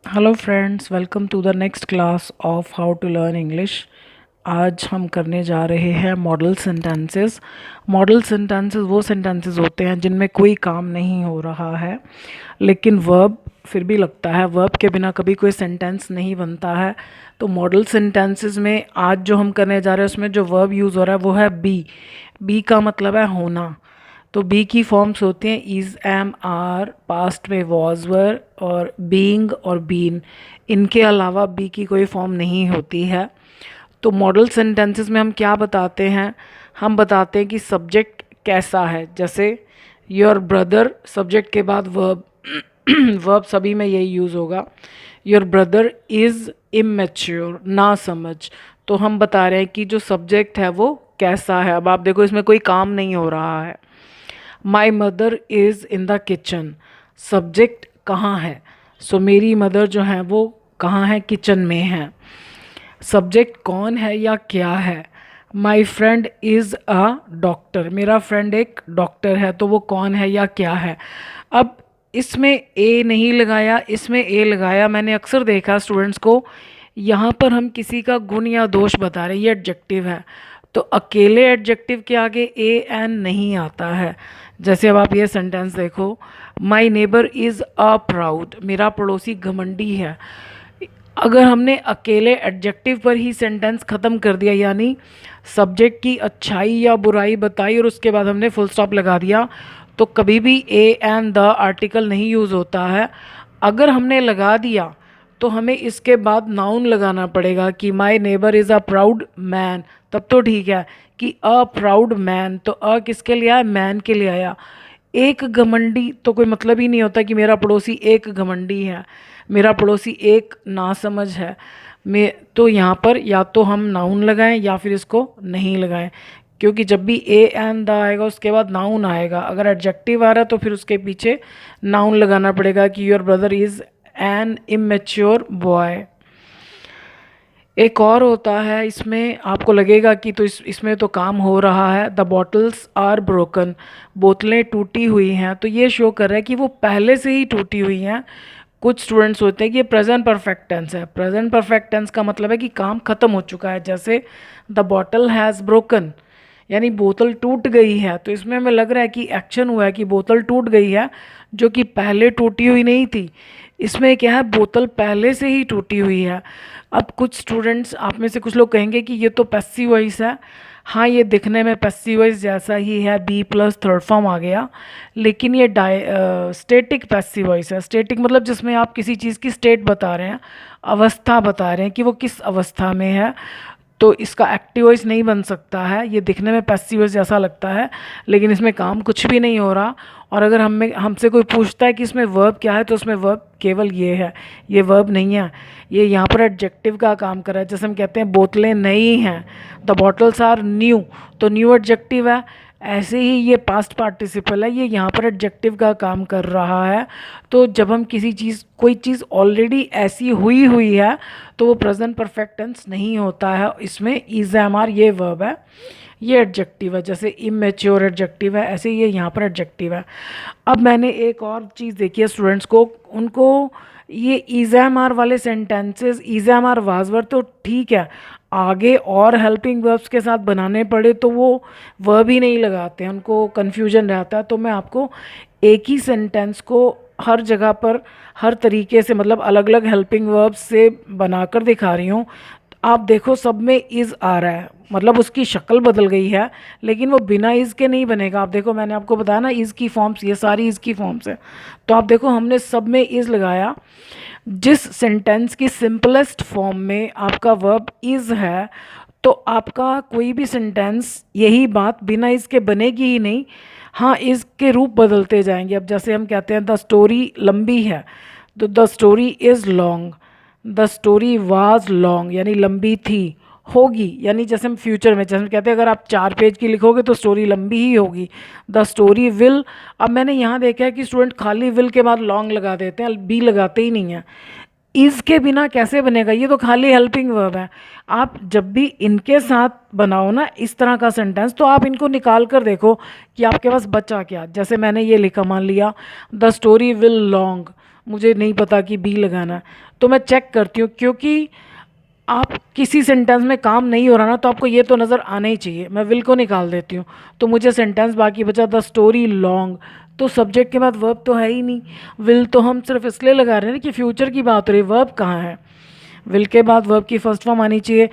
Hello friends, welcome to the next class of how to learn English. आज हम करने जा रहे हैं मॉडल सेंटेंसेस। मॉडल सेंटेंसेस वो सेंटेंसेस होते हैं जिनमें कोई काम नहीं हो रहा है लेकिन वर्ब फिर भी लगता है। वर्ब के बिना कभी कोई सेंटेंस नहीं बनता है। तो मॉडल सेंटेंसेस में आज जो हम करने जा रहे हैं उसमें जो वर्ब यूज़ हो रहा है वो है बी। बी का मतलब है होना। तो बी की फॉर्म्स होती हैं इज़, एम, आर, पास्ट में वॉज, वर और बीइंग और बीन। इनके अलावा बी की कोई फॉर्म नहीं होती है। तो मॉडल सेंटेंसेस में हम क्या बताते हैं? हम बताते हैं कि सब्जेक्ट कैसा है। जैसे योर ब्रदर, सब्जेक्ट के बाद वर्ब। वर्ब सभी में यही यूज़ होगा। योर ब्रदर इज़ इमेच्योर, ना समझ। तो हम बता रहे हैं कि जो सब्जेक्ट है वो कैसा है। अब आप देखो इसमें कोई काम नहीं हो रहा है। My mother is in the kitchen, subject कहाँ है? सो मेरी मदर जो है वो कहाँ है? किचन में है। सब्जेक्ट कौन है या क्या है? My friend is a doctor, मेरा फ्रेंड एक डॉक्टर है। तो वो कौन है या क्या है? अब इसमें ए नहीं लगाया, इसमें ए लगाया। मैंने अक्सर देखा स्टूडेंट्स को, यहाँ पर हम किसी का गुण या दोष बता रहे हैं, ये एडजेक्टिव है तो अकेले एडजेक्टिव के आगे ए एन नहीं आता है। जैसे अब आप ये सेंटेंस देखो, my neighbour is a proud, मेरा पड़ोसी घमंडी है। अगर हमने अकेले एडजेक्टिव पर ही सेंटेंस ख़त्म कर दिया, यानी सब्जेक्ट की अच्छाई या बुराई बताई और उसके बाद हमने फुल स्टॉप लगा दिया, तो कभी भी ए एंड द आर्टिकल नहीं यूज़ होता है। अगर हमने लगा दिया तो हमें इसके बाद नाउन लगाना पड़ेगा कि my neighbour is a proud man, तब तो ठीक है कि अ प्राउड मैन। तो अ किसके लिए आया? मैन के लिए आया। एक घमंडी तो कोई मतलब ही नहीं होता कि मेरा पड़ोसी एक घमंडी है, मेरा पड़ोसी एक नासमझ है। मैं तो यहाँ पर या तो हम नाउन लगाएं या फिर इसको नहीं लगाएं, क्योंकि जब भी ए एन द आएगा उसके बाद नाउन आएगा। अगर एडजेक्टिव आ रहा है तो फिर उसके पीछे नाउन लगाना पड़ेगा कि your brother is an immature boy. एक और होता है, इसमें आपको लगेगा कि तो इसमें तो काम हो रहा है। द बॉटल्स आर ब्रोकन, बोतलें टूटी हुई हैं। तो ये शो कर रहा है कि वो पहले से ही टूटी हुई हैं। कुछ स्टूडेंट्स होते हैं कि ये प्रेजेंट परफेक्ट टेंस है। प्रेजेंट परफेक्ट टेंस का मतलब है कि काम खत्म हो चुका है। जैसे द बॉटल हैज़ ब्रोकन, यानी बोतल टूट गई है। तो इसमें हमें लग रहा है कि एक्शन हुआ है कि बोतल टूट गई है, जो कि पहले टूटी हुई नहीं थी। इसमें क्या है? बोतल पहले से ही टूटी हुई है। अब कुछ स्टूडेंट्स आप में से कुछ लोग कहेंगे कि ये तो पैसिव वॉइस है। हाँ, ये दिखने में पैसिव वॉइस जैसा ही है, बी प्लस थर्ड फॉर्म आ गया, लेकिन ये स्टेटिक पैसिव वॉइस है। स्टेटिक मतलब जिसमें आप किसी चीज़ की स्टेट बता रहे हैं, अवस्था बता रहे हैं कि वो किस अवस्था में है। तो इसका एक्टिव वॉइस नहीं बन सकता है। ये दिखने में पैसिव वॉइस जैसा लगता है लेकिन इसमें काम कुछ भी नहीं हो रहा। और अगर हमसे कोई पूछता है कि इसमें वर्ब क्या है, तो उसमें वर्ब केवल ये है, ये वर्ब नहीं है। ये यहाँ पर एडजेक्टिव का काम कर रहा है। जैसे हम कहते हैं बोतलें नई हैं, द बॉटल्स आर न्यू, तो न्यू एडजेक्टिव है। ऐसे ही ये पास्ट पार्टिसिपल है, ये यहाँ पर एडजेक्टिव का काम कर रहा है। तो जब हम कोई चीज़ ऑलरेडी ऐसी हुई हुई है तो वो प्रेजेंट परफेक्ट टेंस नहीं होता है। इसमें इज़, एम, आर ये वर्ब है, ये एडजेक्टिव है। जैसे इमेच्योर एडजेक्टिव है, ऐसे ये यहाँ पर एडजेक्टिव है। अब मैंने एक और चीज़ देखी है स्टूडेंट्स को, उनको ये इज़, एम, आर वाले sentences, is, am, are, was, were तो ठीक है, आगे और हेल्पिंग वर्ब्स के साथ बनाने पड़े तो वो वर्ब ही नहीं लगाते हैं, उनको कन्फ्यूजन रहता है। तो मैं आपको एक ही सेंटेंस को हर जगह पर हर तरीके से, मतलब अलग अलग हेल्पिंग वर्ब्स से बनाकर दिखा रही हूँ। आप देखो सब में इज़ आ रहा है, मतलब उसकी शक्ल बदल गई है, लेकिन वो बिना इज़ के नहीं बनेगा। आप देखो मैंने आपको बताया ना, इज़ की फॉर्म्स, ये सारी इज़ की फॉर्म्स है। तो आप देखो हमने सब में इज़ लगाया। जिस सेंटेंस की सिंपलेस्ट फॉर्म में आपका वर्ब इज़ है, तो आपका कोई भी सेंटेंस यही बात बिना इसके बनेगी ही नहीं। हाँ, इसके रूप बदलते जाएंगे। अब जैसे हम कहते हैं द स्टोरी लंबी है, तो the story is long. The story was long यानी लंबी थी। होगी यानी जैसे हम फ्यूचर में, जैसे हम कहते हैं अगर आप 4 पेज की लिखोगे तो स्टोरी लंबी ही होगी। द स्टोरी विल, अब मैंने यहाँ देखा है कि स्टूडेंट खाली विल के बाद लॉन्ग लगा देते हैं, बी लगाते ही नहीं है। इज़ के बिना कैसे बनेगा? ये तो खाली हेल्पिंग वर्ब है। आप जब भी इनके साथ बनाओ ना इस तरह का सेंटेंस, तो आप इनको निकाल कर देखो कि आपके पास बचा क्या। जैसे मैंने ये लिखा, मान लिया द स्टोरी विल लॉन्ग, मुझे नहीं पता कि बी लगाना है, तो मैं चेक करती हूँ, क्योंकि आप किसी सेंटेंस में काम नहीं हो रहा ना, तो आपको ये तो नज़र आना ही चाहिए। मैं विल को निकाल देती हूँ, तो मुझे सेंटेंस बाकी बचा द स्टोरी लॉन्ग, तो सब्जेक्ट के बाद वर्ब तो है ही नहीं। विल तो हम सिर्फ इसलिए लगा रहे हैं कि फ्यूचर की बात हो रही है, वर्ब कहाँ है। विल के बाद वर्ब की फर्स्ट फॉर्म आनी चाहिए।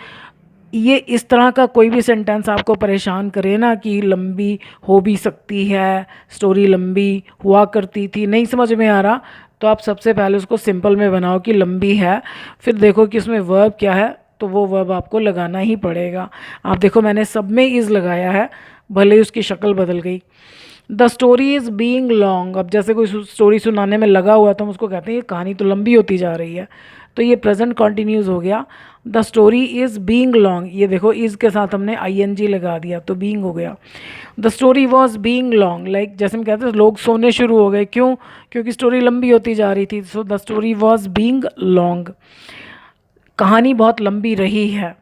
ये इस तरह का कोई भी सेंटेंस आपको परेशान करे ना कि लंबी हो भी सकती है, स्टोरी लंबी हुआ करती थी, नहीं समझ में आ रहा, तो आप सबसे पहले उसको सिंपल में बनाओ कि लंबी है, फिर देखो कि उसमें वर्ब क्या है, तो वो वर्ब आपको लगाना ही पड़ेगा। आप देखो मैंने सब में इज़ लगाया है, भले ही उसकी शक्ल बदल गई। The story is being long, अब जैसे कोई स्टोरी सुनाने में लगा हुआ तो हम उसको कहते हैं ये कहानी तो लंबी होती जा रही है, तो ये प्रेजेंट कॉन्टिन्यूस हो गया। The story is being long, ये देखो इज़ के साथ हमने ING लगा दिया तो बीइंग हो गया। The story was being long, like जैसे हम कहते हैं लोग सोने शुरू हो गए, क्यों, क्योंकि स्टोरी लंबी होती जा रही थी, सो the story was being long. कहानी बहुत लंबी रही है,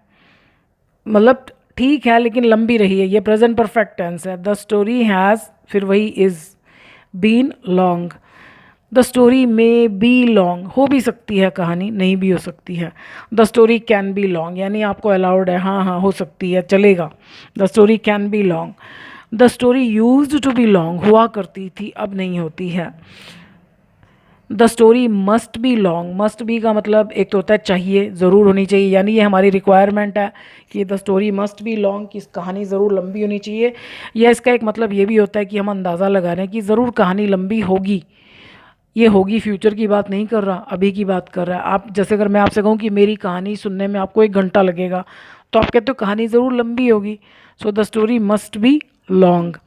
मतलब ठीक है लेकिन लंबी रही है, ये प्रेजेंट परफेक्ट टेंस है। द स्टोरी हैज़, फिर वही is, been long. The story may be long, हो भी सकती है कहानी, नहीं भी हो सकती है। The story can be long, यानी आपको अलाउड है, हाँ हाँ हो सकती है, चलेगा। The story can be long. The story used to be long, हुआ करती थी, अब नहीं होती है। The story must be long, must be का मतलब एक तो होता है चाहिए, ज़रूर होनी चाहिए, यानी ये हमारी रिक्वायरमेंट है कि the story must be long, कि कहानी ज़रूर लंबी होनी चाहिए। या इसका एक मतलब ये भी होता है कि हम अंदाज़ा लगा रहे हैं कि ज़रूर कहानी लंबी होगी। ये होगी फ्यूचर की बात नहीं कर रहा, अभी की बात कर रहा है। आप जैसे अगर मैं आपसे कहूँ कि मेरी कहानी सुनने में आपको 1 घंटा लगेगा, तो आप कहते हो कहानी ज़रूर लंबी होगी। सो the story must be long.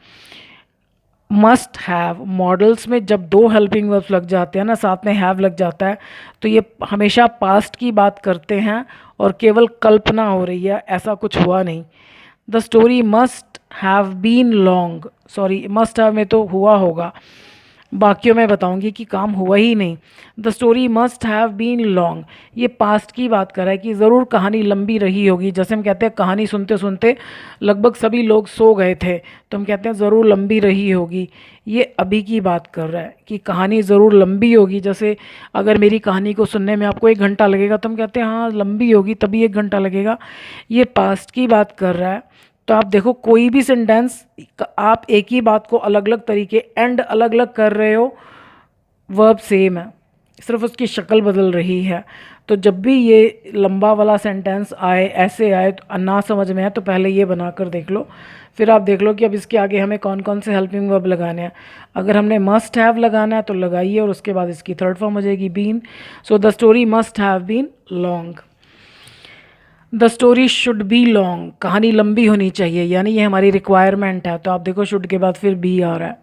Must have, models में जब 2 हेल्पिंग वर्ब्स लग जाते हैं ना, साथ में हैव लग जाता है, तो ये हमेशा पास्ट की बात करते हैं और केवल कल्पना हो रही है, ऐसा कुछ हुआ नहीं। The story must have been long, sorry must have में तो हुआ होगा, बाकियों में बताऊंगी कि काम हुआ ही नहीं। The story must have been long, ये पास्ट की बात कर रहा है कि ज़रूर कहानी लंबी रही होगी। जैसे हम कहते हैं कहानी सुनते सुनते लगभग सभी लोग सो गए थे, तो हम कहते हैं ज़रूर लंबी रही होगी। ये अभी की बात कर रहा है कि कहानी ज़रूर लंबी होगी। जैसे अगर मेरी कहानी को सुनने में आपको 1 घंटा लगेगा, तो हम कहते हैं हाँ लंबी होगी तभी 1 घंटा लगेगा। ये पास्ट की बात कर रहा है। तो आप देखो कोई भी सेंटेंस, आप एक ही बात को अलग अलग तरीके, एंड अलग अलग कर रहे हो, वर्ब सेम है, सिर्फ उसकी शक्ल बदल रही है। तो जब भी ये लंबा वाला सेंटेंस आए, ऐसे आए, तो ना समझ में आए तो पहले ये बना कर देख लो, फिर आप देख लो कि अब इसके आगे हमें कौन कौन से हेल्पिंग वर्ब लगाने हैं। अगर हमने मस्ट हैव लगाना है तो लगाइए, और उसके बाद इसकी थर्ड फॉर्म हो जाएगी been. So the story must have been long. The story should be long, कहानी लंबी होनी चाहिए, यानी ये हमारी रिक्वायरमेंट है। तो आप देखो शुड के बाद फिर बी आ रहा है।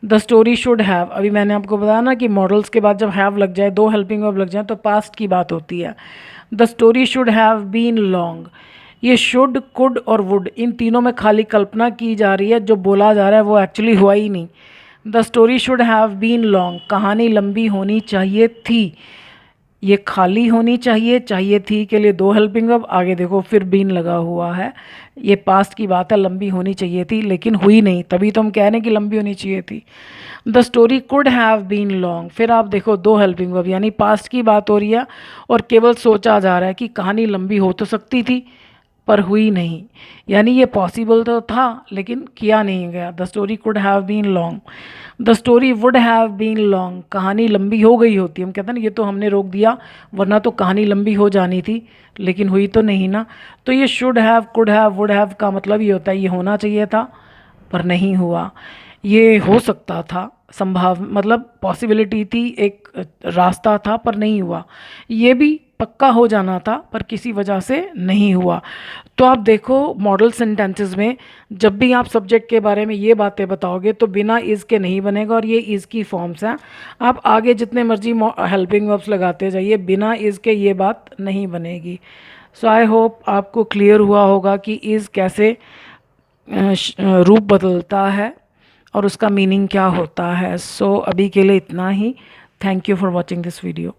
द स्टोरी शुड हैव, अभी मैंने आपको बताया ना कि मॉडल्स के बाद जब हैव लग जाए, 2 हेल्पिंग वर्ब लग जाए, तो पास्ट की बात होती है। The story should have been long, ये शुड, कुड और वुड, इन तीनों में खाली कल्पना की जा रही है, जो बोला जा रहा है वो एक्चुअली हुआ ही नहीं। The story should have been long, कहानी लंबी होनी चाहिए थी, ये खाली होनी चाहिए, चाहिए थी के लिए 2 हेल्पिंग वर्ब, आगे देखो फिर बीन लगा हुआ है। ये पास्ट की बात है, लंबी होनी चाहिए थी लेकिन हुई नहीं, तभी तो हम कह रहे हैं कि लंबी होनी चाहिए थी। The story could have been long, फिर आप देखो 2 हेल्पिंग वर्ब, यानी पास्ट की बात हो रही है और केवल सोचा जा रहा है कि कहानी लंबी हो तो सकती थी पर हुई नहीं, यानी ये पॉसिबल तो था लेकिन किया नहीं गया। The story could have been long. The story would have been long, कहानी लंबी हो गई होती, हम कहते हैं ना ये तो हमने रोक दिया वरना तो कहानी लंबी हो जानी थी, लेकिन हुई तो नहीं ना। तो ये should have, could have, would have का मतलब ये होता है ये होना चाहिए था पर नहीं हुआ, ये हो सकता था, संभाव मतलब पॉसिबिलिटी थी, एक रास्ता था पर नहीं हुआ, ये भी पक्का हो जाना था पर किसी वजह से नहीं हुआ। तो आप देखो मॉडल सेंटेंसेस में जब भी आप सब्जेक्ट के बारे में ये बातें बताओगे तो बिना इज़ के नहीं बनेगा, और ये इज़ की फॉर्म्स हैं। आप आगे जितने मर्जी हेल्पिंग वर्ब्स लगाते जाइए, बिना इज़ के ये बात नहीं बनेगी। सो आई होप आपको क्लियर हुआ होगा कि इज़ कैसे रूप बदलता है और उसका मीनिंग क्या होता है। सो अभी के लिए इतना ही। Thank you for watching this video.